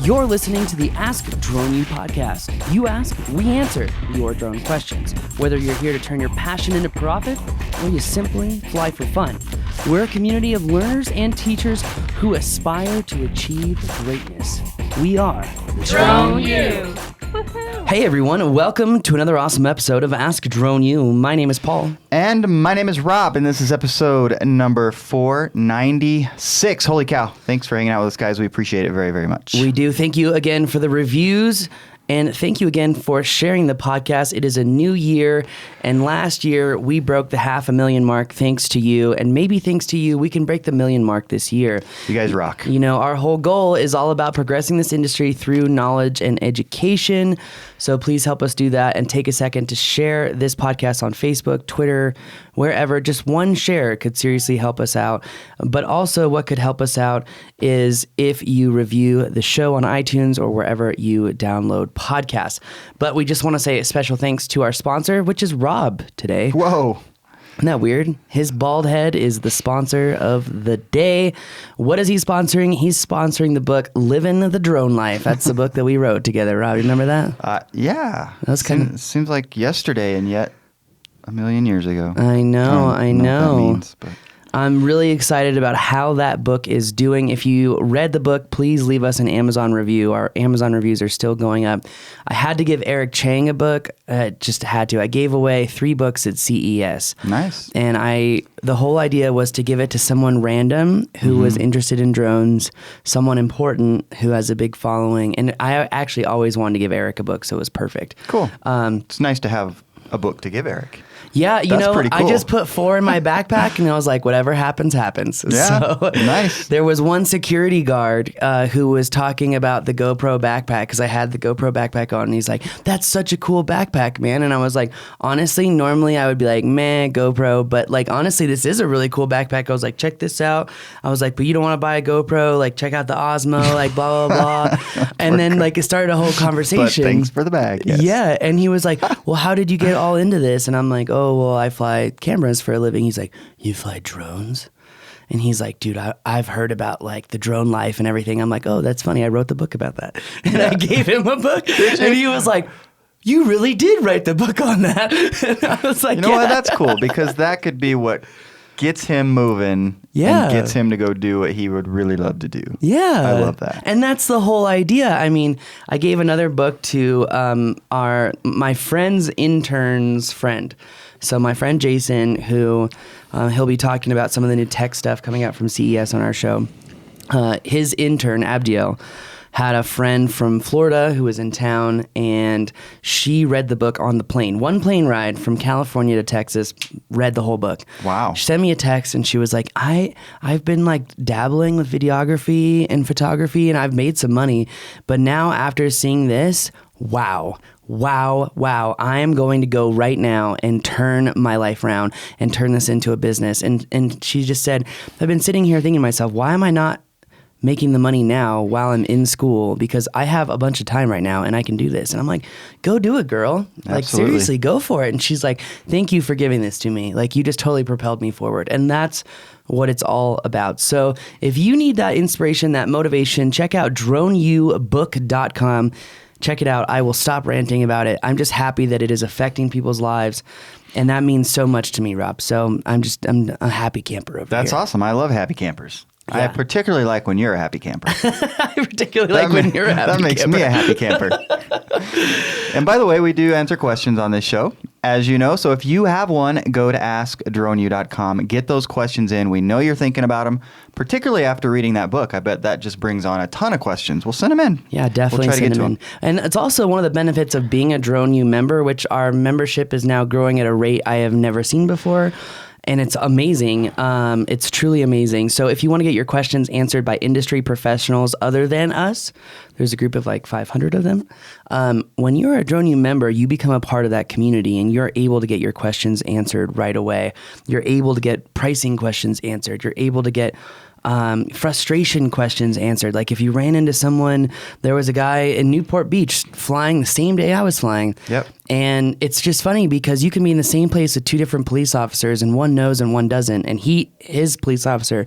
You're listening to the Ask Drone U podcast. You ask, we answer your drone questions. Whether you're here to turn your passion into profit or you simply fly for fun, we're a community of learners and teachers who aspire to achieve greatness. We are Drone U. Hey everyone, welcome to another awesome episode of Ask Drone U. My name is Paul. And my name is Rob, and this is episode number 496. Holy cow. Thanks for hanging out with us, guys. We appreciate it very, very much. We do. Thank you again for the reviews. And thank you again for sharing the podcast. It is a new year, and last year we broke the 500,000 mark thanks to you, and maybe thanks to you, we can break the 1 million mark this year. You guys rock. You know, our whole goal is all about progressing this industry through knowledge and education, so please help us do that and take a second to share this podcast on Facebook, Twitter, wherever. Just one share could seriously help us out. But also what could help us out is if you review the show on iTunes or wherever you download podcasts. But we just want to say a special thanks to our sponsor, which is Rob today. Whoa. Isn't that weird? His bald head is the sponsor of the day. What is he sponsoring? He's sponsoring the book Living the Drone Life. That's the book that we wrote together. Rob, you remember that? Yeah. That was kind of... Seems like yesterday and yet 1 million years ago. I know. What that means, but... I'm really excited about how that book is doing. If you read the book, please leave us an Amazon review. Our Amazon reviews are still going up. I had to give Eric Chang a book. Just had to. I gave away 3 books at CES. Nice. And the whole idea was to give it to someone random who was interested in drones, someone important who has a big following. And I actually always wanted to give Eric a book, so it was perfect. Cool. It's nice to have a book to give Eric. Yeah, That's pretty cool. I just put 4 in my backpack, and I was like, whatever happens, happens. Yeah, so, nice. There was one security guard who was talking about the GoPro backpack, because I had the GoPro backpack on, and he's like, that's such a cool backpack, man. And I was like, honestly, normally I would be like, man, GoPro, but like, honestly, this is a really cool backpack. I was like, check this out. I was like, but you don't want to buy a GoPro, like, check out the Osmo, like, blah, blah, blah. And then, like, it started a whole conversation. But thanks for the bag, yes. Yeah, and he was like, well, how did you get all into this? And I'm like, oh, well, I fly cameras for a living. He's like, you fly drones? And he's like, dude, I've heard about like the drone life and everything. I'm like, oh, that's funny. I wrote the book about that. And I gave him a book. And he was like, you really did write the book on that. And I was like, you know what? That's cool, because that could be what gets him moving and gets him to go do what he would really love to do. Yeah. I love that. And that's the whole idea. I mean, I gave another book to my friend's intern's friend. So my friend Jason, who he'll be talking about some of the new tech stuff coming out from CES on our show. His intern, Abdiel, had a friend from Florida who was in town, and she read the book on the plane. One plane ride from California to Texas, read the whole book. Wow. She sent me a text, and she was like, I've been like dabbling with videography and photography, and I've made some money. But now after seeing this, wow, I am going to go right now and turn my life around and turn this into a business. And she just said, I've been sitting here thinking to myself, why am I not making the money now while I'm in school? Because I have a bunch of time right now and I can do this. And I'm like, go do it, girl. Absolutely. Like, seriously, go for it. And she's like, thank you for giving this to me. Like, you just totally propelled me forward. And that's what it's all about. So if you need that inspiration, that motivation, check out droneubook.com. Check it out. I will stop ranting about it. I'm just happy that it is affecting people's lives. And that means so much to me, Rob. So I'm a happy camper over here. That's awesome. I love happy campers. Yeah. I particularly like when you're a happy camper. I particularly like when you're a happy camper. That makes me a happy camper. And by the way, we do answer questions on this show, as you know. So if you have one, go to askdroneu.com. Get those questions in. We know you're thinking about them, particularly after reading that book. I bet that just brings on a ton of questions. We'll send them in. Yeah, definitely we'll try send to get them to in. And it's also one of the benefits of being a Drone U member, which our membership is now growing at a rate I have never seen before. And it's amazing. It's truly amazing. So if you want to get your questions answered by industry professionals other than us, there's a group of like 500 of them. When you're a Drone U member, you become a part of that community and you're able to get your questions answered right away. You're able to get pricing questions answered. You're able to get frustration questions answered. Like if you ran into someone, there was a guy in Newport Beach flying the same day I was flying. Yep. And it's just funny because you can be in the same place with 2 different police officers and one knows and one doesn't. And his police officer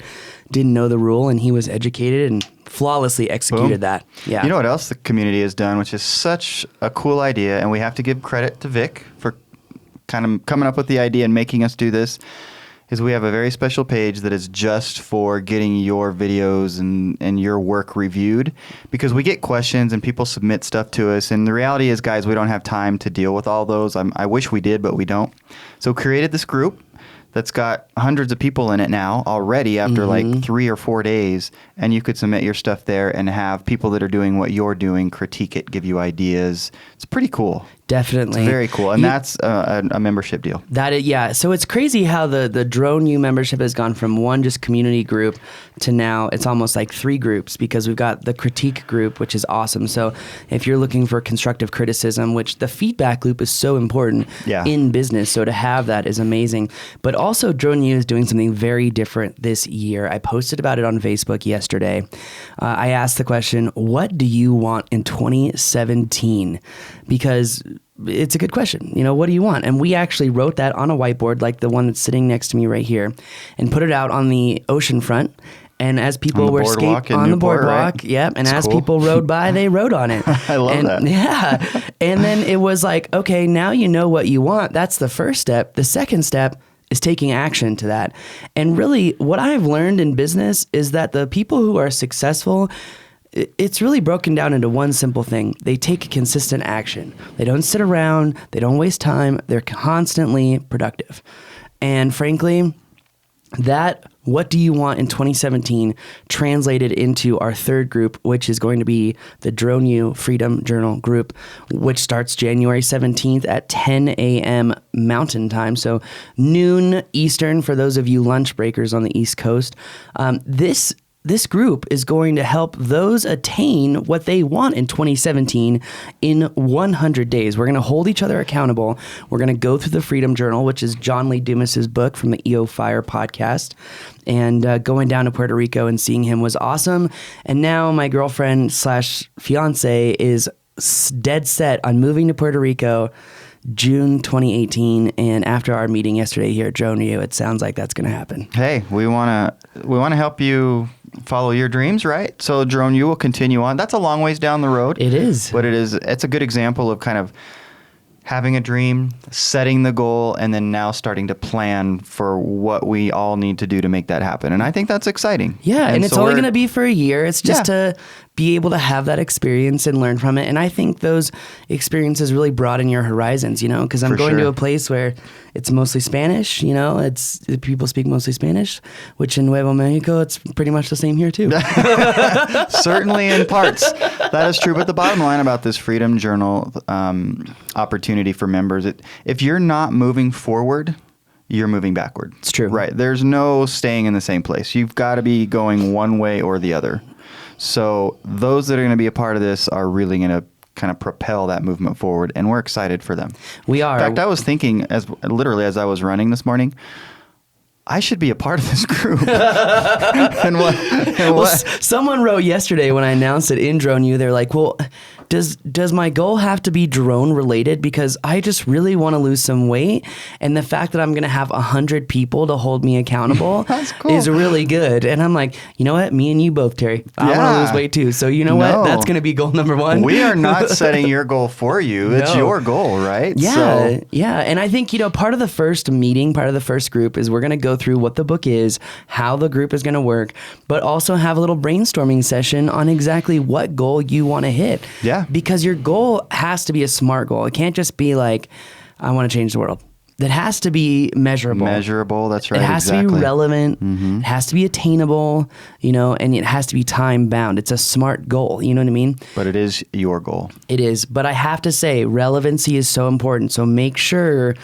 didn't know the rule and he was educated and flawlessly executed Boom. that. Yeah. You know what else the community has done, which is such a cool idea, and we have to give credit to Vic for kind of coming up with the idea and making us do this, is we have a very special page that is just for getting your videos and your work reviewed, because we get questions and people submit stuff to us, and the reality is, guys, we don't have time to deal with all those. I wish we did, but we don't. So created this group that's got hundreds of people in it now already after like 3 or 4 days, and you could submit your stuff there and have people that are doing what you're doing critique it, give you ideas. It's pretty cool. Definitely. It's very cool. And that's a membership deal. That is, yeah. So it's crazy how the Drone U membership has gone from one just community group to now it's almost like 3 groups, because we've got the critique group, which is awesome. So if you're looking for constructive criticism, which the feedback loop is so important in business, so to have that is amazing. But also Drone U is doing something very different this year. I posted about it on Facebook yesterday. I asked the question, what do you want in 2017? Because it's a good question. You know, what do you want? And we actually wrote that on a whiteboard, like the one that's sitting next to me right here, and put it out on the ocean front. And as people were skating on the boardwalk, right? Yep. And That's as cool. people rode by, they rode on it. I love that. Yeah. And then it was like, okay, now you know what you want. That's the first step. The second step is taking action to that. And really, what I've learned in business is that the people who are successful, it's really broken down into one simple thing. They take consistent action. They don't sit around. They don't waste time. They're constantly productive. And frankly, that what do you want in 2017 translated into our third group, which is going to be the Drone U Freedom Journal group, which starts January 17th at 10 a.m. Mountain Time. So noon Eastern for those of you lunch breakers on the East Coast. This group is going to help those attain what they want in 2017 in 100 days. We're going to hold each other accountable. We're going to go through the Freedom Journal, which is John Lee Dumas's book from the EO Fire podcast. And going down to Puerto Rico and seeing him was awesome. And now my girlfriend / fiance is dead set on moving to Puerto Rico June 2018, and after our meeting yesterday here at Drone U, it sounds like that's going to happen. Hey, we want to help you follow your dreams, right? So Drone U will continue on. That's a long ways down the road. It is. But it's a good example of kind of having a dream, setting the goal, and then now starting to plan for what we all need to do to make that happen. And I think that's exciting. Yeah, and it's only going to be for a year. It's just to be able to have that experience and learn from it. And I think those experiences really broaden your horizons, you know, because I'm going to a place where it's mostly Spanish, you know, people speak mostly Spanish, which in Nuevo Mexico, it's pretty much the same here too. Certainly in parts. That is true. But the bottom line about this Freedom Journal opportunity for members, if you're not moving forward, you're moving backward. It's true. Right. There's no staying in the same place. You've got to be going one way or the other. So those that are going to be a part of this are really going to kind of propel that movement forward, and we're excited for them. We are. In fact, I was thinking as I was running this morning, I should be a part of this group. Someone wrote yesterday when I announced it in Drone U, they're like, well, does my goal have to be drone related? Because I just really want to lose some weight. And the fact that I'm going to have 100 people to hold me accountable That's cool. is really good. And I'm like, you know what? Me and you both, Terry. I want to lose weight too. So you know what? That's going to be goal number one. We are not setting your goal for you. It's your goal, right? Yeah. Yeah. And I think, you know, part of the first meeting, part of the first group is we're going to go through what the book is, how the group is going to work, but also have a little brainstorming session on exactly what goal you want to hit. Yeah. Because your goal has to be a SMART goal. It can't just be like, I want to change the world. That has to be measurable. Measurable, that's right. It has to be relevant. Mm-hmm. It has to be attainable, you know, and it has to be time bound. It's a SMART goal, you know what I mean? But it is your goal. It is. But I have to say, relevancy is so important. So make sure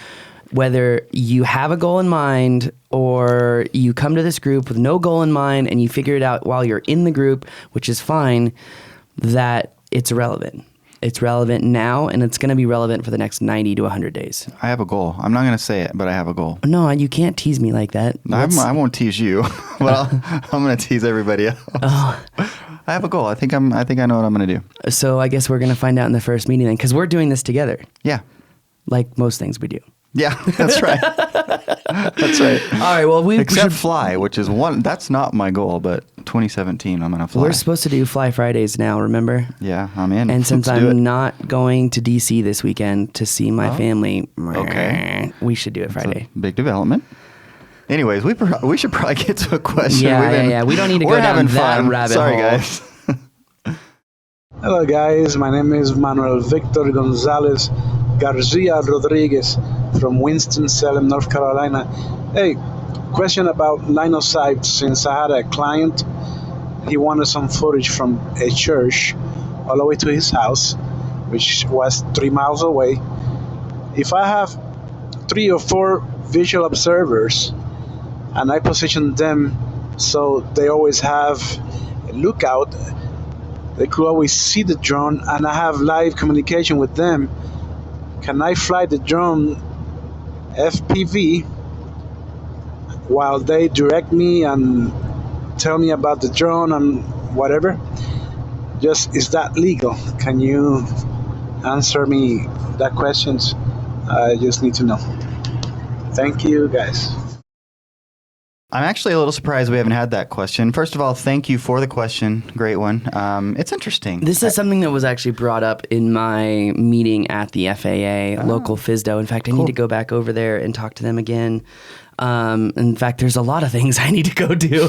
whether you have a goal in mind or you come to this group with no goal in mind and you figure it out while you're in the group, which is fine, that it's relevant. It's relevant now, and it's going to be relevant for the next 90 to 100 days. I have a goal. I'm not going to say it, but I have a goal. No, you can't tease me like that. I won't tease you, but I'm going to tease everybody else. Oh. I have a goal. I think I know what I'm going to do. So I guess we're going to find out in the first meeting then, because we're doing this together. Yeah. Like most things we do. Yeah, that's right. That's right. All right. Well, we Except should, fly, which is one. That's not my goal, but 2017, I'm gonna fly. we're supposed to do Fly Fridays now. Remember? Yeah, I'm in. And since Let's do it. I'm not going to DC this weekend to see my family, Okay. we should do it It's a Friday. big development. Anyways, we should probably get to a question. Yeah. We don't need to go we're down having that fun. rabbit Sorry, hole. guys. Hello guys, my name is Manuel Victor Gonzalez Garcia Rodriguez from Winston-Salem, North Carolina. Hey, question about line of sight. Since I had a client, he wanted some footage from a church all the way to his house, which was 3 miles away. If I have 3 or 4 visual observers and I position them so they always have a lookout, they could always see the drone, and I have live communication with them. Can I fly the drone FPV while they direct me and tell me about the drone and whatever? Just, is that legal? Can you answer me that questions? I just need to know. Thank you, guys. I'm actually a little surprised we haven't had that question. First of all, thank you for the question. Great one. It's interesting. This is something that was actually brought up in my meeting at the FAA, local FSDO. In fact, I need to go back over there and talk to them again. In fact, there's a lot of things I need to go do.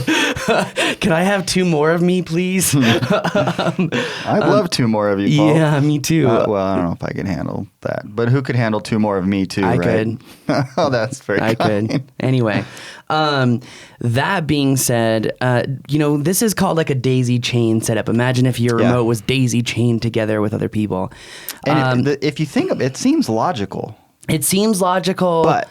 Can I have 2 more of me, please? I'd love 2 more of you, Paul. Yeah, me too. Well, I don't know if I can handle that. But who could handle 2 more of me, too, I right? could. Oh, that's very I kind. could. Anyway, that being said, this is called like a daisy chain setup. Imagine if your remote was daisy chained together with other people. And if you think of it, it seems logical. It seems logical. But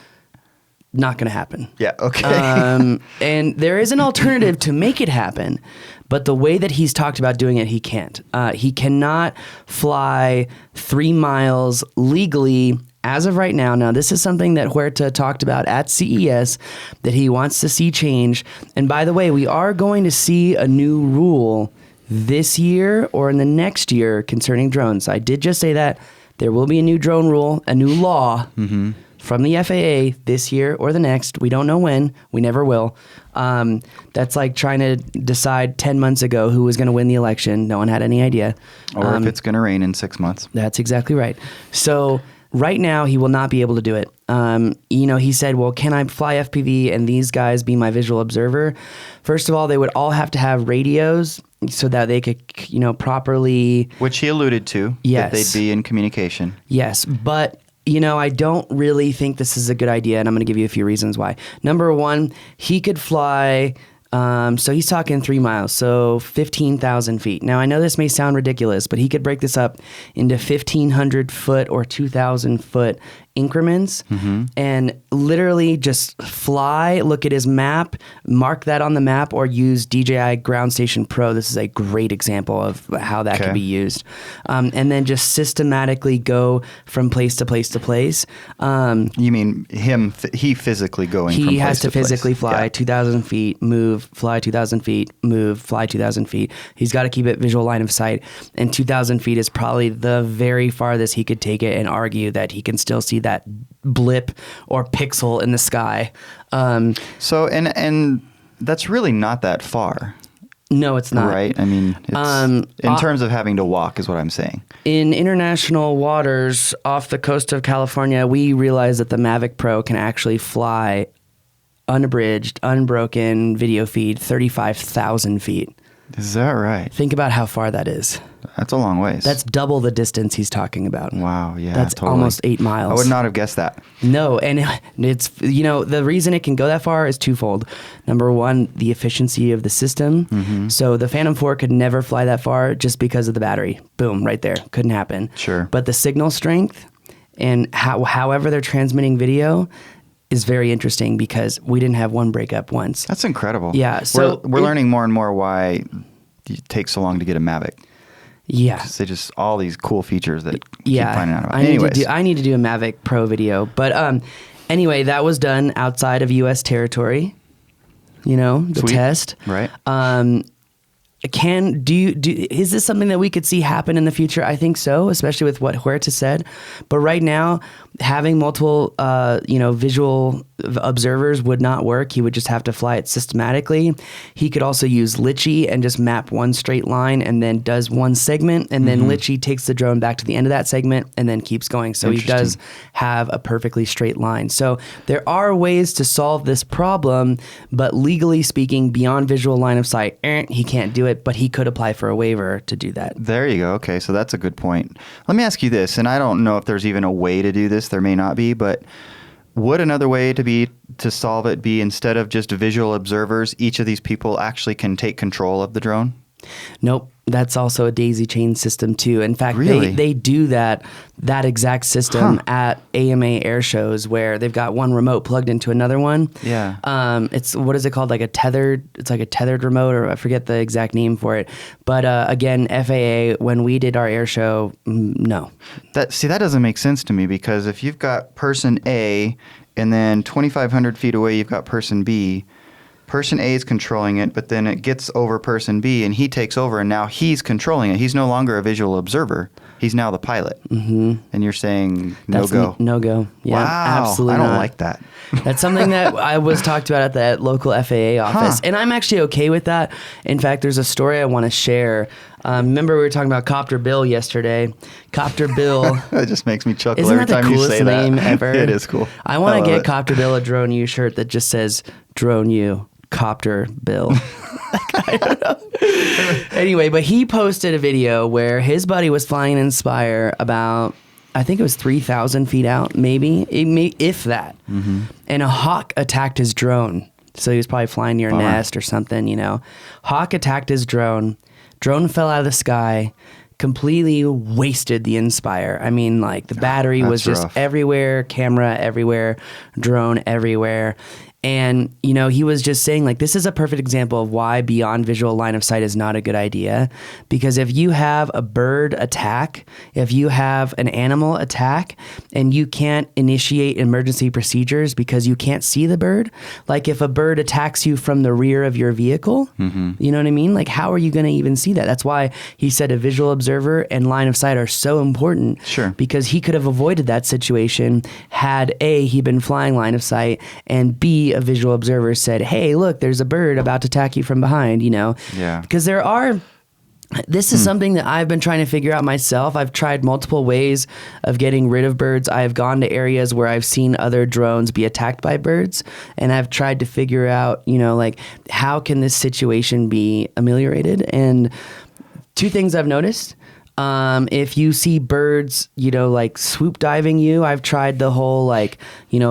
not going to happen. yeah, okay. And there is an alternative to make it happen, but the way that he's talked about doing it, he can't. He cannot fly 3 miles legally as of right now. Now, this is something that Huerta talked about at CES that he wants to see change. And by the way, we are going to see a new rule this year or in the next year concerning drones. I did just say that there will be a new drone rule, a new law. From the FAA this year or the next. We don't know when. We never will. That's like trying to decide 10 months ago who was going to win the election. No one had any idea. Or if it's going to rain in 6 months. That's exactly right. So right now, he will not be able to do it. He said, well, can I fly FPV and these guys be my visual observer? First of all, they would all have to have radios so that they could, properly... Which he alluded to. Yes. That they'd be in communication. Yes, but... I don't really think this is a good idea, and I'm going to give you a few reasons why. Number one, he could fly, so he's talking 3 miles, so 15,000 feet. Now, I know this may sound ridiculous, but he could break this up into 1,500 foot or 2,000 foot increments and literally just fly, look at his map, mark that on the map, or use DJI Ground Station Pro. This is a great example of how that could be used. And then just systematically go from place to place to place. You mean he physically going from place to place? He has to physically fly Yeah. 2,000 feet, move, fly 2,000 feet, move, fly 2,000 feet. He's got to keep it visual line of sight. And 2,000 feet is probably the very farthest he could take it and argue that he can still see that blip or pixel in the sky. So, and that's really not that far. No, it's not. Right? I mean, it's, in terms of having to walk is what I'm saying. In international waters off the coast of California, we realized that the Mavic Pro can actually fly unabridged, unbroken video feed 35,000 feet. Is that right? Think about how far that is. That's a long ways. That's double the distance he's talking about. Wow, yeah, That's totally. almost 8 miles. I would not have guessed that. No, and it's, the reason it can go that far is twofold. Number one, the efficiency of the system. So the Phantom 4 could never fly that far just because of the battery. Boom, right there. Couldn't happen. Sure. But the signal strength and however they're transmitting video is very interesting because we didn't have one breakup once. That's incredible. Yeah, so we're learning more and more why it takes so long to get a Mavic. Yeah. They just all these cool features that Yeah, keep finding out about. I need to do a Mavic Pro video. But anyway, that was done outside of U.S. territory, the Sweet. test. Right. is this something that we could see happen in the future? I think so, especially with what Huerta said. But right now, having multiple, visual observers would not work. He would just have to fly it systematically. He could also use Litchi and just map one straight line and then does one segment, and then Litchi takes the drone back to the end of that segment and then keeps going. So he does have a perfectly straight line. So there are ways to solve this problem, but legally speaking, beyond visual line of sight, he can't do it. But he could apply for a waiver to do that. There you go. Okay, so that's a good point. Let me ask you this, and I don't know if there's even a way to do this. There may not be, but would another way to solve it be instead of just visual observers, each of these people actually can take control of the drone? Nope. That's also a daisy chain system too. In fact, Really? they do that exact system at AMA air shows where they've got one remote plugged into another one. Yeah. It's, what is it called? It's like a tethered remote, or I forget the exact name for it. But again, FAA, when we did our air show, no. That doesn't make sense to me, because if you've got person A and then 2,500 feet away you've got person B, person A is controlling it, but then it gets over person B and he takes over, and now he's controlling it. He's no longer a visual observer. He's now the pilot. Mm-hmm. And you're saying no-go. No-go. Yeah, wow. absolutely I don't not. like that. That's something that I was talked about at the local FAA office. And I'm actually okay with that. In fact, there's a story I want to share. Remember we were talking about Copter Bill yesterday. Copter Bill. That just makes me chuckle Isn't every that the time you coolest say that. name ever? It is cool. I want to love get it. Copter Bill a Drone U shirt that just says Drone U. Copter Bill. I don't know. Anyway, but he posted a video where his buddy was flying an Inspire about, I think it was 3,000 feet out, maybe, if that. Mm-hmm. And a hawk attacked his drone. So he was probably flying near a nest or something, Hawk attacked his drone. Drone fell out of the sky, completely wasted the Inspire. I mean, like, the battery was just rough. everywhere, camera everywhere, drone everywhere. And, he was just saying, like, this is a perfect example of why beyond visual line of sight is not a good idea. Because if you have a bird attack, if you have an animal attack, and you can't initiate emergency procedures because you can't see the bird, like if a bird attacks you from the rear of your vehicle, you know what I mean? Like, how are you going to even see that? That's why he said a visual observer and line of sight are so important. Sure. Because he could have avoided that situation had A, he been flying line of sight, and B, a visual observer said, hey, look, there's a bird about to attack you from behind, Yeah. Because this is something that I've been trying to figure out myself. I've tried multiple ways of getting rid of birds. I've gone to areas where I've seen other drones be attacked by birds, and I've tried to figure out, like, how can this situation be ameliorated? And two things I've noticed. If you see birds, like swoop diving you, I've tried the whole,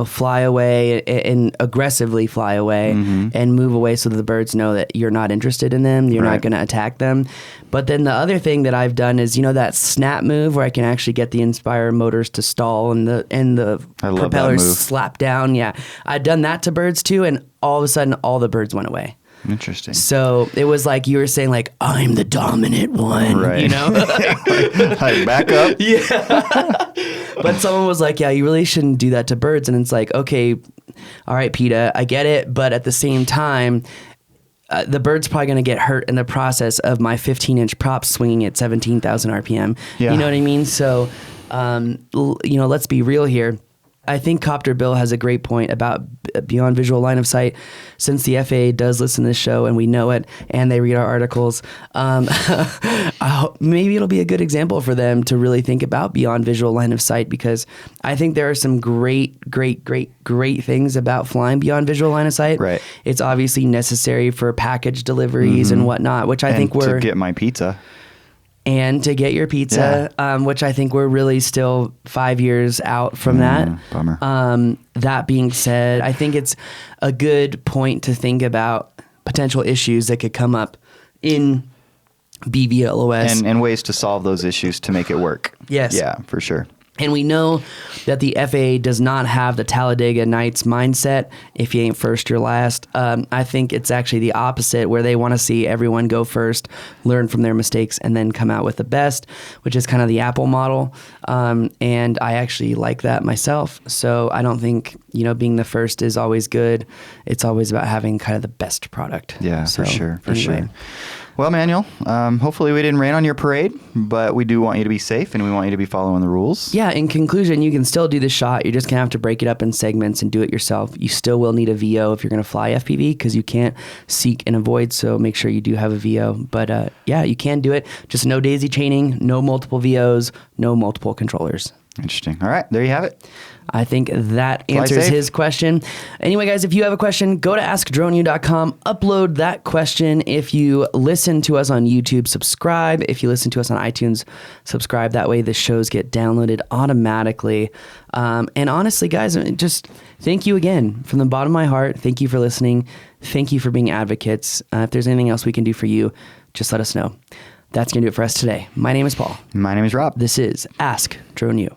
fly away and aggressively fly away and move away so that the birds know that you're not interested in them. You're not going to attack them. But then the other thing that I've done is, that snap move where I can actually get the Inspire motors to stall and the propellers slap down. Yeah. I've done that to birds too. And all of a sudden, all the birds went away. Interesting. So it was like you were saying, like, I'm the dominant one, Right. Like, back up. Yeah. But someone was like, yeah, you really shouldn't do that to birds. And it's like, okay, all right, PETA, I get it. But at the same time, the bird's probably going to get hurt in the process of my 15-inch prop swinging at 17,000 RPM. Yeah. You know what I mean? So, let's be real here. I think Copter Bill has a great point about beyond visual line of sight. Since the FAA does listen to this show and we know it, and they read our articles, maybe it'll be a good example for them to really think about beyond visual line of sight, because I think there are some great things about flying beyond visual line of sight. Right. It's obviously necessary for package deliveries and whatnot, which I think to get my pizza. And to get your pizza, which I think we're really still 5 years out from that. Bummer. That being said, I think it's a good point to think about potential issues that could come up in BVLOS. And ways to solve those issues to make it work. Yes. Yeah, for sure. And we know that the FAA does not have the Talladega Nights mindset. If you ain't first, you're last. I think it's actually the opposite, where they want to see everyone go first, learn from their mistakes, and then come out with the best, which is kind of the Apple model. And I actually like that myself. So I don't think, being the first is always good. It's always about having kind of the best product. Yeah, So, for sure. anyway. Well, Manuel, hopefully we didn't rain on your parade, but we do want you to be safe and we want you to be following the rules. Yeah, in conclusion, you can still do the shot. You're just going to have to break it up in segments and do it yourself. You still will need a VO if you're going to fly FPV because you can't seek and avoid, so make sure you do have a VO. But yeah, you can do it. Just no daisy chaining, no multiple VOs, no multiple controllers. Interesting. All right, there you have it. I think that Fly answers safe. his question. Anyway, guys, if you have a question, go to AskDroneU.com, upload that question. If you listen to us on YouTube, subscribe. If you listen to us on iTunes, subscribe. That way the shows get downloaded automatically. And honestly, guys, just thank you again from the bottom of my heart. Thank you for listening. Thank you for being advocates. If there's anything else we can do for you, just let us know. That's going to do it for us today. My name is Paul. My name is Rob. This is Ask Drone U.